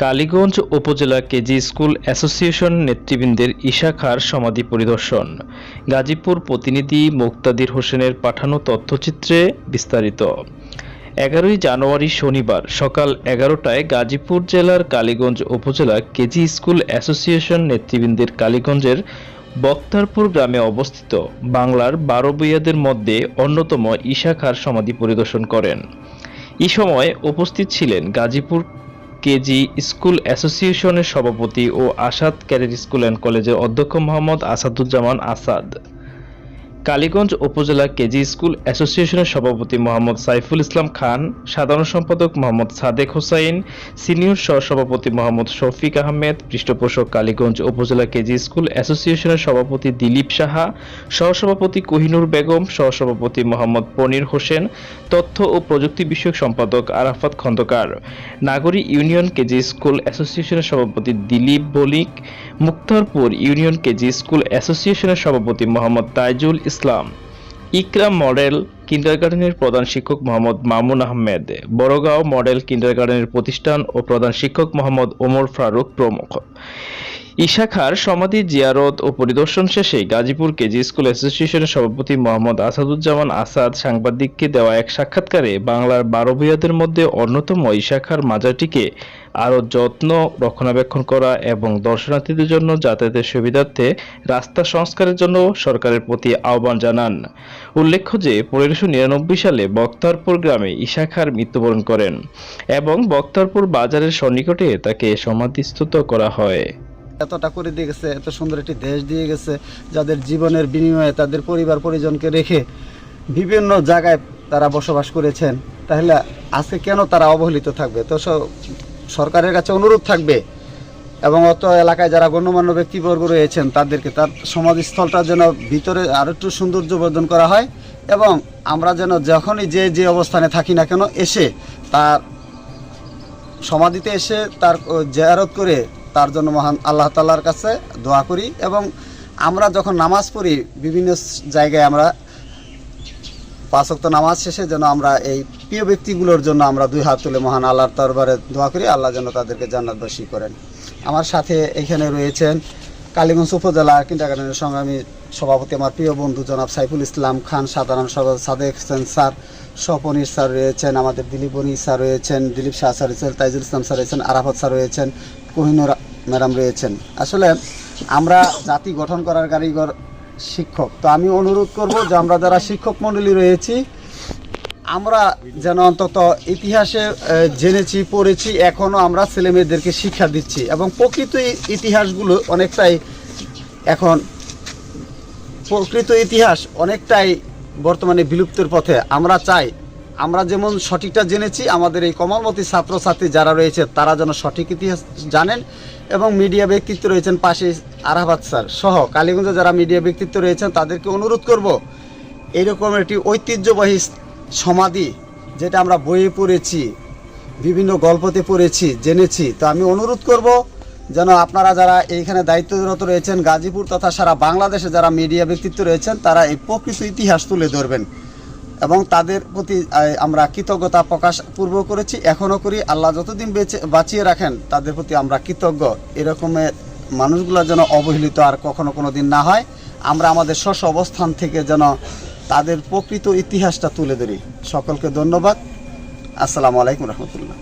কালীগঞ্জ উপজেলা KG school association নেতৃবৃন্দের ঈশা খাঁর সমাধি পরিদর্শন। গাজীপুর প্রতিনিধি মুক্তাদির হোসেনের পাঠানো তথ্যচিত্রে বিস্তারিত। 11 জানুয়ারি শনিবার সকাল 11টায় গাজীপুর জেলার কালীগঞ্জ উপজেলা কেজি স্কুল অ্যাসোসিয়েশন নেতৃবৃন্দের কালীগঞ্জের বক্তারপুর গ্রামে অবস্থিত বাংলার 12 ভূঁইয়াদের মধ্যে অন্যতম ঈশা খাঁর সমাধি পরিদর্শন করেন। এই সময় উপস্থিত ছিলেন গাজীপুর কেজি স্কুল অ্যাসোসিয়েশনের সভাপতি ও আসাদ ক্যাডেট স্কুল অ্যান্ড কলেজের অধ্যক্ষ মোহাম্মদ আসাদুজ্জামান আসাদ, কালীগঞ্জ উপজেলা কেজি স্কুল অ্যাসোসিয়েশনের সভাপতি মোহাম্মদ সাইফুল ইসলাম খান, সাধারণ সম্পাদক মোহাম্মদ সাদেক হোসাইন, সিনিয়র সহসভাপতি মোহাম্মদ শফিক আহমেদ, পৃষ্ঠপোষক কালীগঞ্জ উপজেলা কেজি স্কুল অ্যাসোসিয়েশনের সভাপতি দিলীপ সাহা, সহসভাপতি কোহিনুর বেগম, সহসভাপতি মোহাম্মদ পনির হোসেন, তথ্য ও প্রযুক্তি বিষয়ক সম্পাদক Arafat Khandaker, Nagari union KG school অ্যাসোসিয়েশনের সভাপতি Dilip Balik, Muktarpur union KG school অ্যাসোসিয়েশনের সভাপতি মোহাম্মদ তাইজুল ইসলাম, ইকরাম মডেল কিন্ডারগার্টেনের প্রধান শিক্ষক মোহাম্মদ মামুন আহমেদ, বড়গাঁও মডেল কিন্ডারগার্টেনের প্রতিষ্ঠান ও প্রধান শিক্ষক মোহাম্মদ ওমর ফারুক প্রমুখ। ঈশা খাঁর সমাধি জিয়ারত ও পরিদর্শন শেষে গাজীপুর কেজি স্কুল অ্যাসোসিয়েশনের সভাপতি মোহাম্মদ আসাদুজ্জামান আসাদ সাংবাদিককে দেওয়া এক সাক্ষাৎকারে বাংলার 12 ভূঁইয়াদের মধ্যে অন্যতম ঈশা খাঁর মাজারটিকে আরও যত্ন রক্ষণাবেক্ষণ করা এবং দর্শনার্থীদের জন্য যাতায়াতের সুবিধার্থে রাস্তা সংস্কারের জন্য সরকারের প্রতি আহ্বান জানান। উল্লেখ্য যে 1599 সালে বক্তারপুর গ্রামে ঈশা খাঁর মৃত্যুবরণ করেন এবং বক্তারপুর বাজারের সন্নিকটে তাকে সমাধিস্থিত করা হয়। এতটা করে দিয়ে গেছে, এত সুন্দর একটি দেশ দিয়ে গেছে, যাদের জীবনের বিনিময়ে তাদের পরিবার পরিজনকে রেখে বিভিন্ন জায়গায় তারা বসবাস করেছেন, তাহলে আজকে কেন তারা অবহেলিত থাকবে? তো সরকারের কাছে অনুরোধ থাকবে এবং অত এলাকায় যারা গণ্যমান্য ব্যক্তিবর্গ রয়েছেন তাদেরকে তার সমাধিস্থলটা যেন ভিতরে আরও একটু সৌন্দর্য বর্ধন করা হয় এবং আমরা যেন যখনই যে অবস্থানে থাকি না কেন এসে তার সমাধিতে এসে তার জিয়ারত করে তার জন্য মহান আল্লাহ তাআলার কাছে দোয়া করি এবং আমরা যখন নামাজ পড়ি বিভিন্ন জায়গায় আমরা 5 ওয়াক্ত নামাজ শেষে যেন আমরা এই প্রিয় ব্যক্তিগুলোর জন্য আমরা 2 হাত তুলে মহান আল্লাহর দরবারে দোয়া করি, আল্লাহ যেন তাদেরকে জান্নাতবাসী করেন। আমার সাথে এখানে রয়েছেন কালীগঞ্জ উপজেলা কিন্ডারগার্টেনের সংগ্রামী সভাপতি আমার প্রিয় বন্ধু জনাব সাইফুল ইসলাম খান, সাধারণ সভাপতি সাদেক হোসেন স্যার, স্বপনির স্যার রয়েছেন, আমাদের দিলীপ বনি স্যার রয়েছেন, দিলীপ শাহ স্যার রয়েছেন, তাইজুল ইসলাম স্যার রয়েছেন, আরাফাত স্যার রয়েছেন, কোহিনুর ম্যাডাম রয়েছেন। আসলে আমরা জাতি গঠন করার কারিগর শিক্ষক, তো আমি অনুরোধ করব যে আমরা যারা শিক্ষক মণ্ডলী রয়েছি আমরা যেন অন্তত ইতিহাসে জেনেছি পড়েছি, এখনও আমরা ছেলেমেয়েদেরকে শিক্ষা দিচ্ছি এবং প্রকৃত ইতিহাসগুলো অনেকটাই এখন প্রকৃত ইতিহাস অনেকটাই বর্তমানে বিলুপ্তের পথে। আমরা চাই আমরা যেমন সঠিকটা জেনেছি আমাদের এই কমলমতি ছাত্রছাত্রী যারা রয়েছে তারা যেন সঠিক ইতিহাস জানেন এবং মিডিয়া ব্যক্তিত্ব রয়েছেন পাশে আরাফাত স্যার সহ কালীগঞ্জে যারা মিডিয়া ব্যক্তিত্ব রয়েছেন তাদেরকে অনুরোধ করব এইরকম একটি ঐতিহ্যবাহী সমাধি যেটা আমরা বইয়ে পড়েছি, বিভিন্ন গল্পতে পড়েছি, জেনেছি, তো আমি অনুরোধ করব যেন আপনারা যারা এইখানে দায়িত্বরত রয়েছেন গাজীপুর তথা সারা বাংলাদেশে যারা মিডিয়া ব্যক্তিত্ব রয়েছেন তারা এই প্রকৃত ইতিহাস তুলে ধরবেন এবং তাদের প্রতি আমরা কৃতজ্ঞতা প্রকাশ পূর্ব করেছি, এখনও করি। আল্লাহ যতদিন বাঁচিয়ে রাখেন তাদের প্রতি আমরা কৃতজ্ঞ। এরকমের মানুষগুলো যেন অবহেলিত আর কখনো কোনো দিন না হয়, আমরা আমাদের স্ব অবস্থান থেকে যেন তাদের প্রকৃত ইতিহাসটা তুলে ধরি। সকলকে ধন্যবাদ। আসসালামু আলাইকুম রহমতুল্লাহ।